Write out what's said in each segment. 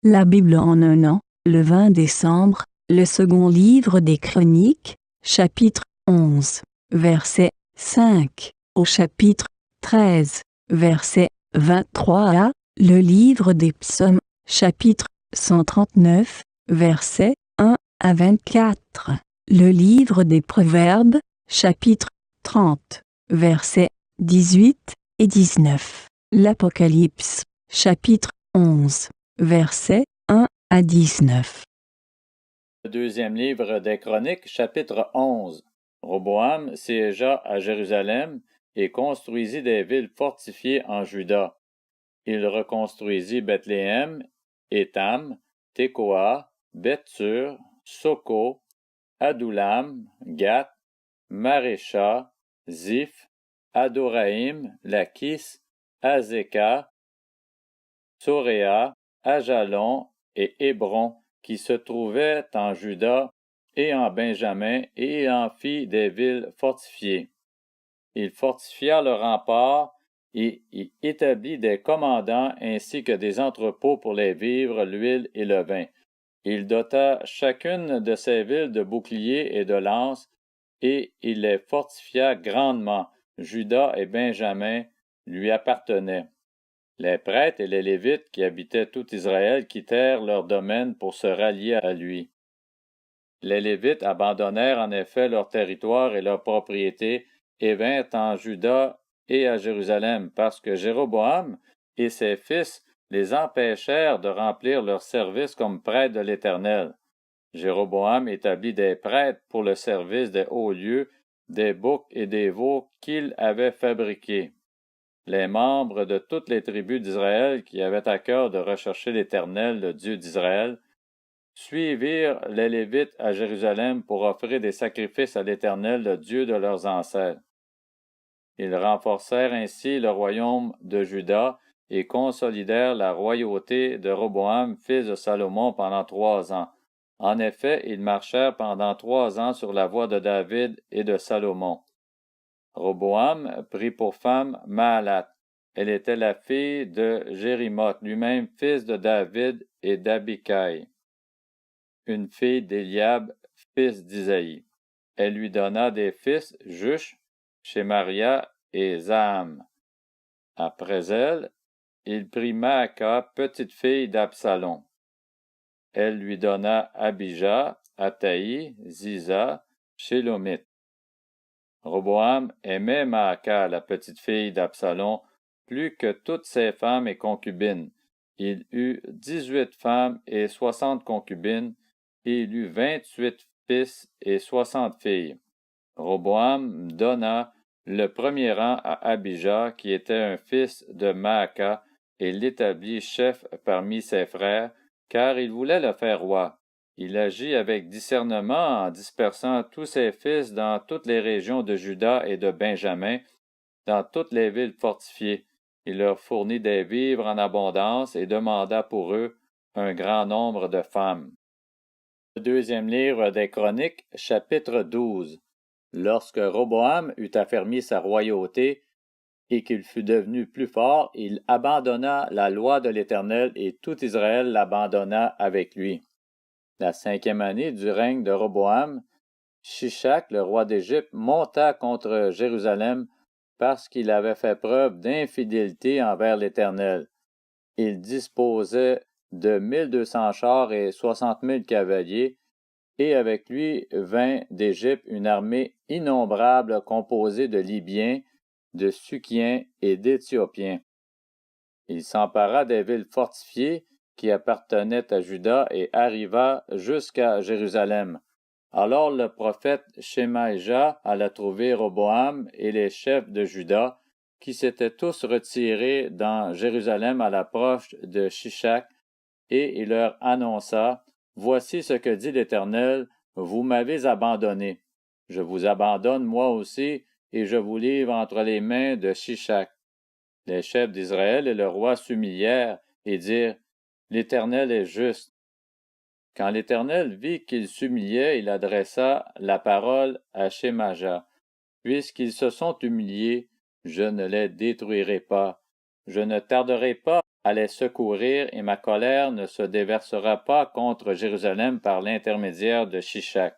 La Bible en un an, le 20 décembre, le second livre des Chroniques, chapitre 11, verset 5, au chapitre 13, verset 23 à, le livre des Psaumes, chapitre 139, verset 1 à 24, le livre des Proverbes, chapitre 30, versets 18 et 19, l'Apocalypse, chapitre 11, versets 1 à 19. Le deuxième livre des Chroniques, chapitre 11. Roboam siégea à Jérusalem et construisit des villes fortifiées en Juda. Il reconstruisit Bethléem, Étam, Tékoa, Beth-Sur, Soko, Adoulam, Gath, Marécha, Ziph, Adoraïm, Lachis, Azéka, Soréa, Ajalon et Hébron, qui se trouvaient en Juda et en Benjamin, et il en fit des villes fortifiées. Il fortifia le rempart et y établit des commandants ainsi que des entrepôts pour les vivres, l'huile et le vin. Il dota chacune de ces villes de boucliers et de lances, et il les fortifia grandement. Juda et Benjamin lui appartenaient. Les prêtres et les Lévites qui habitaient tout Israël quittèrent leur domaine pour se rallier à lui. Les Lévites abandonnèrent en effet leur territoire et leurs propriétés et vinrent en Juda et à Jérusalem, parce que Jéroboam et ses fils les empêchèrent de remplir leur service comme prêtres de l'Éternel. Jéroboam établit des prêtres pour le service des hauts lieux, des boucs et des veaux qu'il avait fabriqués. Les membres de toutes les tribus d'Israël qui avaient à cœur de rechercher l'Éternel, le Dieu d'Israël, suivirent les Lévites à Jérusalem pour offrir des sacrifices à l'Éternel, le Dieu de leurs ancêtres. Ils renforcèrent ainsi le royaume de Juda et consolidèrent la royauté de Roboam, fils de Salomon, pendant 3 ans. En effet, ils marchèrent pendant 3 ans sur la voie de David et de Salomon. Roboam prit pour femme Mahalat. Elle était la fille de Jérimoth, lui-même fils de David et d'Abicaï, une fille d'Éliab, fils d'Isaïe. Elle lui donna des fils, Jush, Shemaria et Zaham. Après elle, il prit Maaka, petite fille d'Absalom. Elle lui donna Abijah, Ataï, Ziza, Shélomith. Roboam aimait Maaka, la petite fille d'Absalom, plus que toutes ses femmes et concubines. Il eut 18 femmes et 60 concubines, et il eut 28 fils et 60 filles. Roboam donna le premier rang à Abijah, qui était un fils de Maaka, et l'établit chef parmi ses frères, car il voulait le faire roi. Il agit avec discernement en dispersant tous ses fils dans toutes les régions de Juda et de Benjamin, dans toutes les villes fortifiées. Il leur fournit des vivres en abondance et demanda pour eux un grand nombre de femmes. Le deuxième livre des Chroniques, chapitre 12. Lorsque Roboam eut affermi sa royauté et qu'il fut devenu plus fort, il abandonna la loi de l'Éternel et tout Israël l'abandonna avec lui. La 5e année du règne de Roboam, Shishak, le roi d'Égypte, monta contre Jérusalem parce qu'il avait fait preuve d'infidélité envers l'Éternel. Il disposait de 1200 chars et 60 000 cavaliers, et avec lui vint d'Égypte une armée innombrable composée de Libyens, de Sukiens et d'Éthiopiens. Il s'empara des villes fortifiées qui appartenaient à Juda et arriva jusqu'à Jérusalem. Alors le prophète Shemaïja alla trouver Roboam et les chefs de Juda, qui s'étaient tous retirés dans Jérusalem à l'approche de Shishak, et il leur annonça: « Voici ce que dit l'Éternel, vous m'avez abandonné. Je vous abandonne moi aussi, et je vous livre entre les mains de Shishak. » Les chefs d'Israël et le roi s'humilièrent et dirent: « L'Éternel est juste. » Quand l'Éternel vit qu'ils s'humiliaient, il adressa la parole à Shemaja: « Puisqu'ils se sont humiliés, je ne les détruirai pas. Je ne tarderai pas à les secourir et ma colère ne se déversera pas contre Jérusalem par l'intermédiaire de Shishak.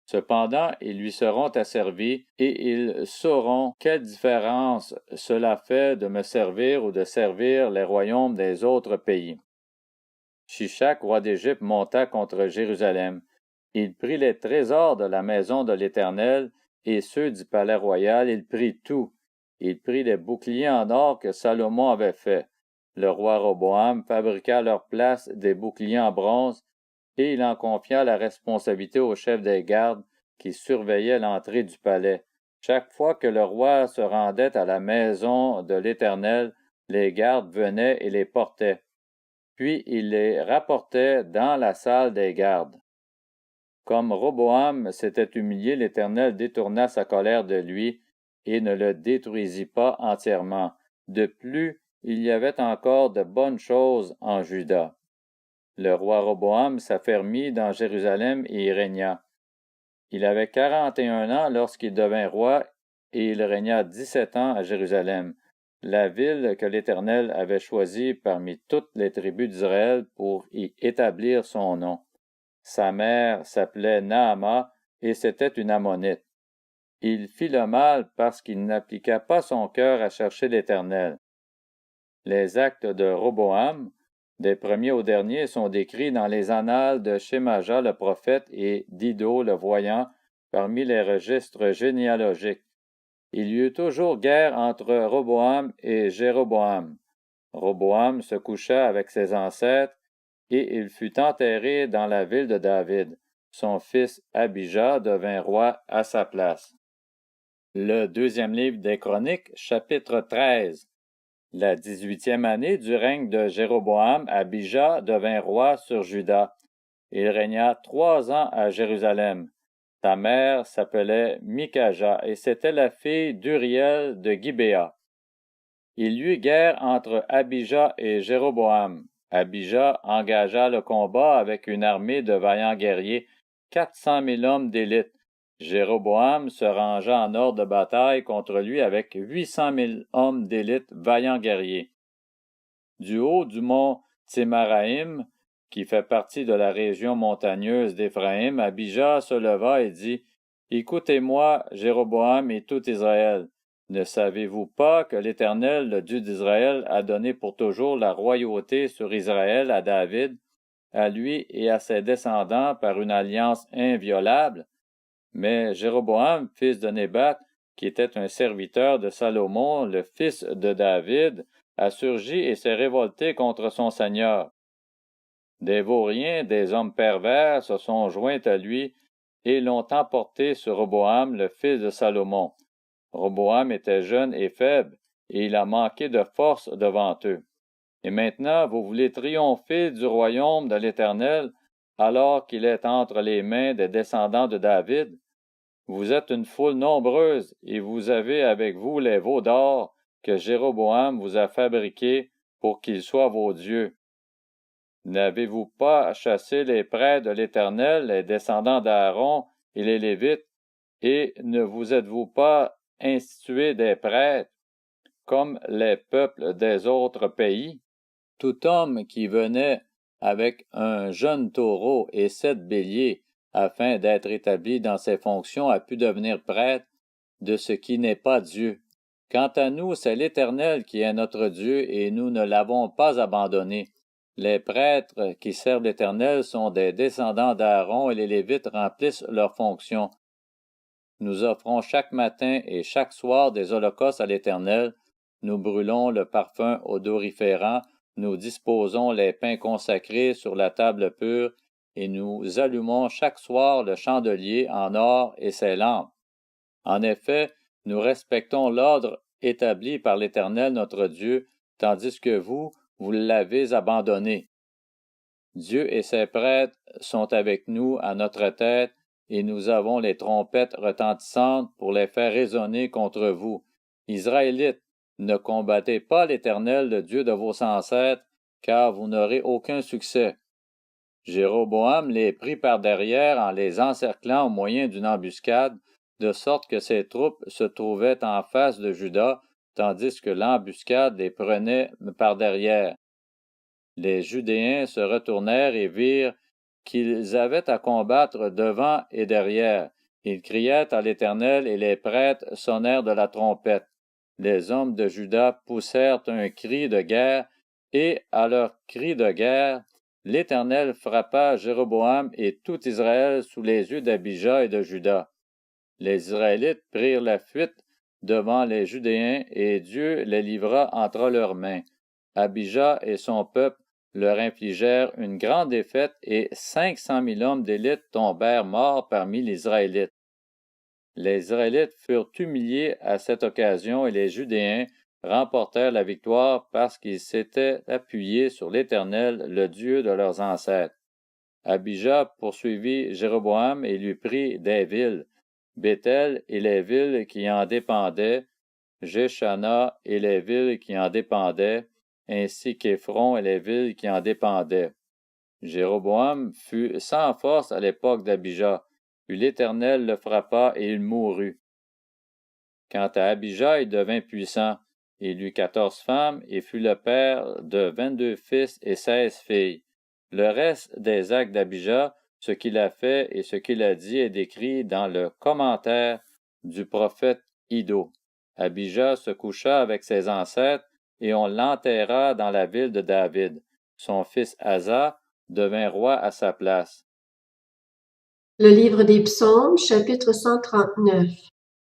Cependant, ils lui seront asservis et ils sauront quelle différence cela fait de me servir ou de servir les royaumes des autres pays. Shishak, roi d'Égypte, monta contre Jérusalem. Il prit les trésors de la maison de l'Éternel et ceux du palais royal, il prit tout. Il prit les boucliers en or que Salomon avait faits. Le roi Roboam fabriqua à leur place des boucliers en bronze et il en confia la responsabilité au chef des gardes qui surveillait l'entrée du palais. Chaque fois que le roi se rendait à la maison de l'Éternel, les gardes venaient et les portaient. Puis il les rapportait dans la salle des gardes. Comme Roboam s'était humilié, l'Éternel détourna sa colère de lui et ne le détruisit pas entièrement. De plus, il y avait encore de bonnes choses en Juda. Le roi Roboam s'affermit dans Jérusalem et y régna. Il avait 41 ans lorsqu'il devint roi et il régna 17 ans à Jérusalem, la ville que l'Éternel avait choisie parmi toutes les tribus d'Israël pour y établir son nom. Sa mère s'appelait Naama et c'était une Ammonite. Il fit le mal parce qu'il n'appliqua pas son cœur à chercher l'Éternel. Les actes de Roboam, des premiers aux derniers, sont décrits dans les annales de Shemaja le prophète et d'Ido le voyant parmi les registres généalogiques. Il y eut toujours guerre entre Roboam et Jéroboam. Roboam se coucha avec ses ancêtres et il fut enterré dans la ville de David. Son fils Abijah devint roi à sa place. Le deuxième livre des Chroniques, chapitre 13. La 18e année du règne de Jéroboam, Abijah devint roi sur Juda. Il régna 3 ans à Jérusalem. Sa mère s'appelait Mikaja et c'était la fille d'Uriel de Gibéa. Il y eut guerre entre Abijah et Jéroboam. Abijah engagea le combat avec une armée de vaillants guerriers, 400 000 hommes d'élite. Jéroboam se rangea en ordre de bataille contre lui avec 800 000 hommes d'élite vaillants guerriers. Du haut du mont Tsimaraïm, qui fait partie de la région montagneuse d'Éphraïm, Abijah se leva et dit, « Écoutez-moi, Jéroboam et tout Israël. Ne savez-vous pas que l'Éternel, le Dieu d'Israël, a donné pour toujours la royauté sur Israël à David, à lui et à ses descendants par une alliance inviolable? Mais Jéroboam, fils de Nébat, qui était un serviteur de Salomon, le fils de David, a surgi et s'est révolté contre son Seigneur. Des vauriens, des hommes pervers se sont joints à lui et l'ont emporté sur Roboam, le fils de Salomon. Roboam était jeune et faible, et il a manqué de force devant eux. Et maintenant, vous voulez triompher du royaume de l'Éternel, alors qu'il est entre les mains des descendants de David? Vous êtes une foule nombreuse, et vous avez avec vous les veaux d'or que Jéroboam vous a fabriqués pour qu'ils soient vos dieux. N'avez-vous pas chassé les prêtres de l'Éternel, les descendants d'Aaron et les Lévites, et ne vous êtes-vous pas institué des prêtres, comme les peuples des autres pays? Tout homme qui venait avec un jeune taureau et 7 béliers, afin d'être établi dans ses fonctions, a pu devenir prêtre de ce qui n'est pas Dieu. Quant à nous, c'est l'Éternel qui est notre Dieu, et nous ne l'avons pas abandonné. Les prêtres qui servent l'Éternel sont des descendants d'Aaron et les Lévites remplissent leurs fonctions. Nous offrons chaque matin et chaque soir des holocaustes à l'Éternel. Nous brûlons le parfum odoriférant, nous disposons les pains consacrés sur la table pure, et nous allumons chaque soir le chandelier en or et ses lampes. En effet, nous respectons l'ordre établi par l'Éternel notre Dieu, tandis que vous l'avez abandonné. Dieu et ses prêtres sont avec nous à notre tête, et nous avons les trompettes retentissantes pour les faire résonner contre vous. Israélites, ne combattez pas l'Éternel, le Dieu de vos ancêtres, car vous n'aurez aucun succès. Jéroboam les prit par derrière en les encerclant au moyen d'une embuscade, de sorte que ses troupes se trouvaient en face de Juda, tandis que l'embuscade les prenait par derrière. Les Judéens se retournèrent et virent qu'ils avaient à combattre devant et derrière. Ils crièrent à l'Éternel et les prêtres sonnèrent de la trompette. Les hommes de Juda poussèrent un cri de guerre, et à leur cri de guerre, l'Éternel frappa Jéroboam et tout Israël sous les yeux d'Abija et de Juda. Les Israélites prirent la fuite devant les Judéens, et Dieu les livra entre leurs mains. Abija et son peuple leur infligèrent une grande défaite, et 500 000 hommes d'élite tombèrent morts parmi les Israélites. Les Israélites furent humiliés à cette occasion, et les Judéens remportèrent la victoire parce qu'ils s'étaient appuyés sur l'Éternel, le Dieu de leurs ancêtres. Abija poursuivit Jéroboam et lui prit des villes, Béthel et les villes qui en dépendaient, Jéchana et les villes qui en dépendaient, ainsi qu'Éphron et les villes qui en dépendaient. Jéroboam fut sans force à l'époque d'Abija, puis l'Éternel le frappa et il mourut. Quant à Abija, il devint puissant. Il eut 14 femmes et fut le père de 22 fils et 16 filles. Le reste des actes d'Abija, ce qu'il a fait et ce qu'il a dit est décrit dans le commentaire du prophète Iddo. Abija se coucha avec ses ancêtres et on l'enterra dans la ville de David. Son fils Asa devint roi à sa place. Le livre des Psaumes, chapitre 139.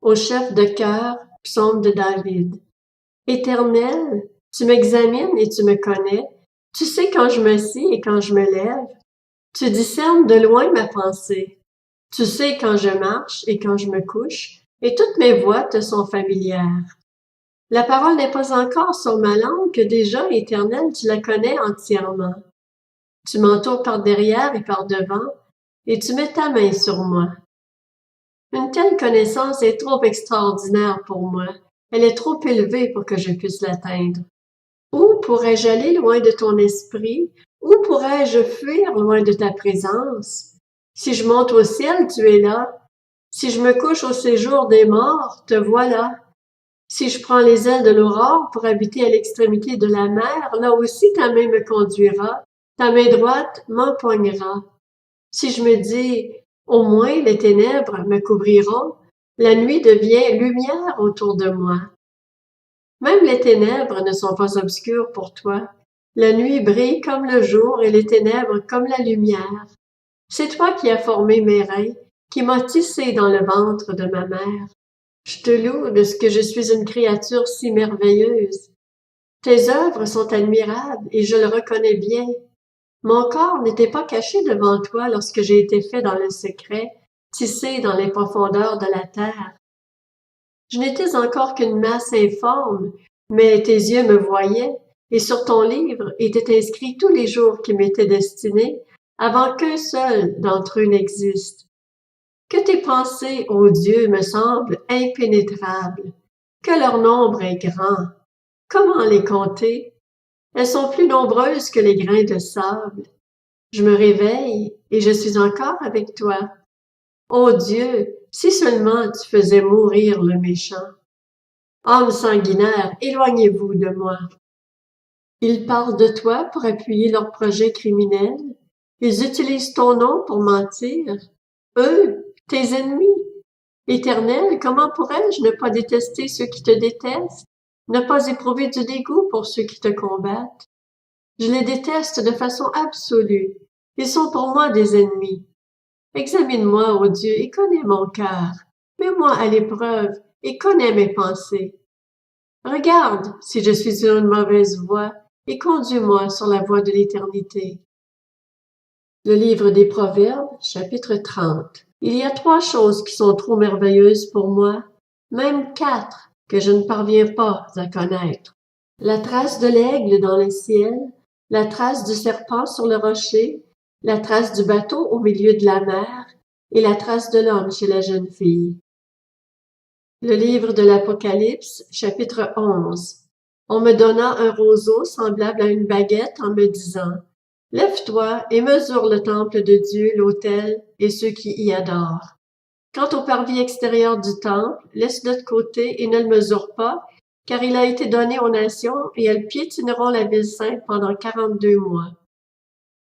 Au chef de chœur, psaume de David. Éternel, tu m'examines et tu me connais. Tu sais quand je m'assieds et quand je me lève. Tu discernes de loin ma pensée. Tu sais quand je marche et quand je me couche, et toutes mes voies te sont familières. La parole n'est pas encore sur ma langue que déjà, Éternel, tu la connais entièrement. Tu m'entoures par derrière et par devant, et tu mets ta main sur moi. Une telle connaissance est trop extraordinaire pour moi. Elle est trop élevée pour que je puisse l'atteindre. Où pourrais-je aller loin de ton esprit? Où pourrais-je fuir loin de ta présence? Si je monte au ciel, tu es là. Si je me couche au séjour des morts, te voilà. Si je prends les ailes de l'aurore pour habiter à l'extrémité de la mer, là aussi ta main me conduira, ta main droite m'empoignera. Si je me dis, au moins les ténèbres me couvriront, la nuit devient lumière autour de moi. Même les ténèbres ne sont pas obscures pour toi. La nuit brille comme le jour et les ténèbres comme la lumière. C'est toi qui as formé mes reins, qui m'as tissé dans le ventre de ma mère. Je te loue de ce que je suis une créature si merveilleuse. Tes œuvres sont admirables et je le reconnais bien. Mon corps n'était pas caché devant toi lorsque j'ai été fait dans le secret, tissé dans les profondeurs de la terre. Je n'étais encore qu'une masse informe, mais tes yeux me voyaient, et sur ton livre étaient inscrits tous les jours qui m'étaient destinés, avant qu'un seul d'entre eux n'existe. Que tes pensées, ô Dieu, me semblent impénétrables, que leur nombre est grand. Comment les compter? Elles sont plus nombreuses que les grains de sable. Je me réveille et je suis encore avec toi. Ô Dieu, si seulement tu faisais mourir le méchant. Âmes sanguinaires, éloignez-vous de moi. Ils parlent de toi pour appuyer leurs projets criminels. Ils utilisent ton nom pour mentir. Eux, tes ennemis. Éternel, comment pourrais-je ne pas détester ceux qui te détestent, ne pas éprouver du dégoût pour ceux qui te combattent? Je les déteste de façon absolue. Ils sont pour moi des ennemis. Examine-moi, ô Dieu, et connais mon cœur. Mets-moi à l'épreuve et connais mes pensées. Regarde si je suis sur une mauvaise voie et conduis-moi sur la voie de l'éternité. Le livre des Proverbes, chapitre 30. Il y a 3 choses qui sont trop merveilleuses pour moi, même 4 que je ne parviens pas à connaître. La trace de l'aigle dans le ciel, la trace du serpent sur le rocher, la trace du bateau au milieu de la mer et la trace de l'homme chez la jeune fille. Le livre de l'Apocalypse, chapitre 11. On me donna un roseau semblable à une baguette en me disant « Lève-toi et mesure le temple de Dieu, l'autel et ceux qui y adorent. Quant au parvis extérieur du temple, laisse-le de côté et ne le mesure pas, car il a été donné aux nations et elles piétineront la ville sainte pendant 42 mois.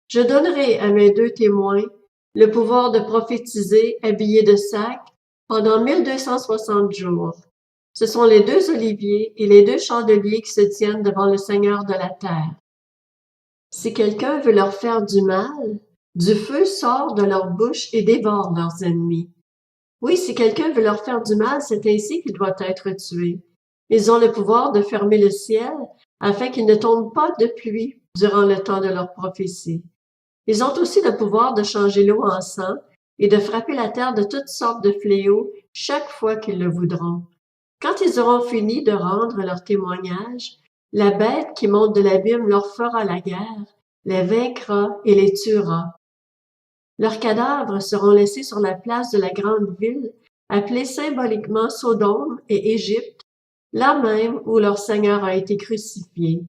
Je donnerai à mes 2 témoins le pouvoir de prophétiser habillés de sac pendant 1260 jours. Ce sont les 2 oliviers et les 2 chandeliers qui se tiennent devant le Seigneur de la terre. Si quelqu'un veut leur faire du mal, du feu sort de leur bouche et dévore leurs ennemis. Oui, si quelqu'un veut leur faire du mal, c'est ainsi qu'il doit être tué. Ils ont le pouvoir de fermer le ciel afin qu'il ne tombe pas de pluie durant le temps de leur prophétie. Ils ont aussi le pouvoir de changer l'eau en sang et de frapper la terre de toutes sortes de fléaux chaque fois qu'ils le voudront. Quand ils auront fini de rendre leur témoignage, la bête qui monte de l'abîme leur fera la guerre, les vaincra et les tuera. Leurs cadavres seront laissés sur la place de la grande ville, appelée symboliquement Sodome et Égypte, là même où leur Seigneur a été crucifié.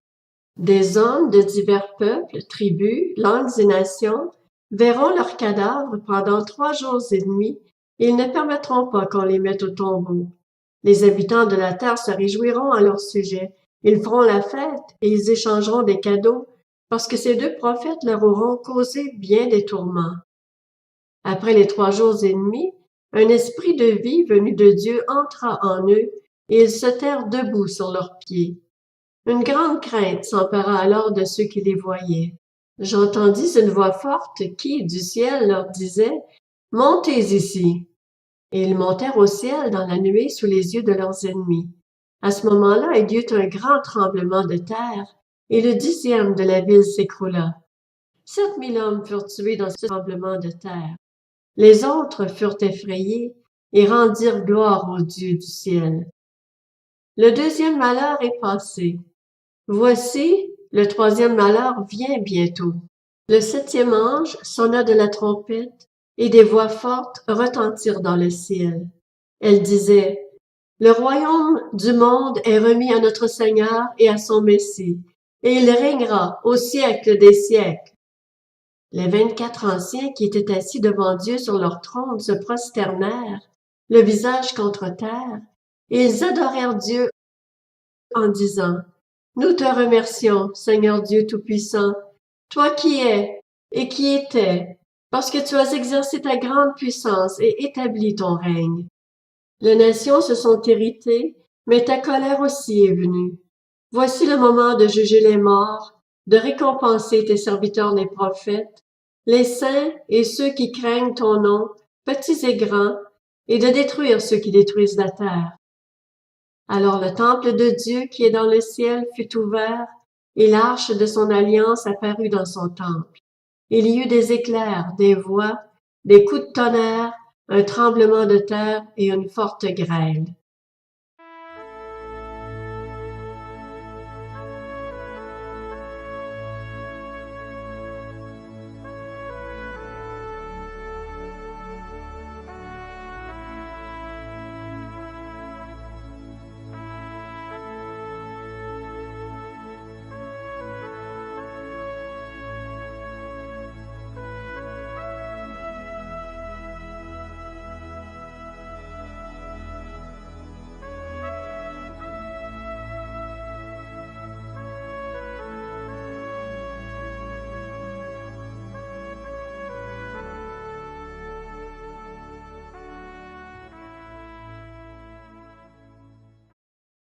Des hommes de divers peuples, tribus, langues et nations verront leurs cadavres pendant 3 jours et demi, et ils ne permettront pas qu'on les mette au tombeau. Les habitants de la terre se réjouiront à leur sujet. Ils feront la fête et ils échangeront des cadeaux, parce que ces 2 prophètes leur auront causé bien des tourments. Après les 3 jours et demi, un esprit de vie venu de Dieu entra en eux, et ils se tinrent debout sur leurs pieds. Une grande crainte s'empara alors de ceux qui les voyaient. J'entendis une voix forte qui, du ciel, leur disait « Montez ici !» Et ils montèrent au ciel dans la nuée sous les yeux de leurs ennemis. À ce moment-là, il y eut un grand tremblement de terre, et le 10e de la ville s'écroula. 7000 hommes furent tués dans ce tremblement de terre. Les autres furent effrayés et rendirent gloire au Dieu du ciel. Le 2e malheur est passé. Voici, le 3e malheur vient bientôt. Le 7e ange sonna de la trompette, et des voix fortes retentirent dans le ciel. Elles disaient, « Le royaume du monde est remis à notre Seigneur et à son Messie, et il régnera au siècle des siècles. » Les 24 anciens qui étaient assis devant Dieu sur leur trône se prosternèrent, le visage contre terre, et ils adorèrent Dieu en disant, « Nous te remercions, Seigneur Dieu Tout-Puissant, toi qui es et qui étais, parce que tu as exercé ta grande puissance et établi ton règne. Les nations se sont irritées, mais ta colère aussi est venue. Voici le moment de juger les morts, de récompenser tes serviteurs les prophètes, les saints et ceux qui craignent ton nom, petits et grands, et de détruire ceux qui détruisent la terre. » Alors le temple de Dieu qui est dans le ciel fut ouvert, et l'arche de son alliance apparut dans son temple. Il y eut des éclairs, des voix, des coups de tonnerre, un tremblement de terre et une forte grêle.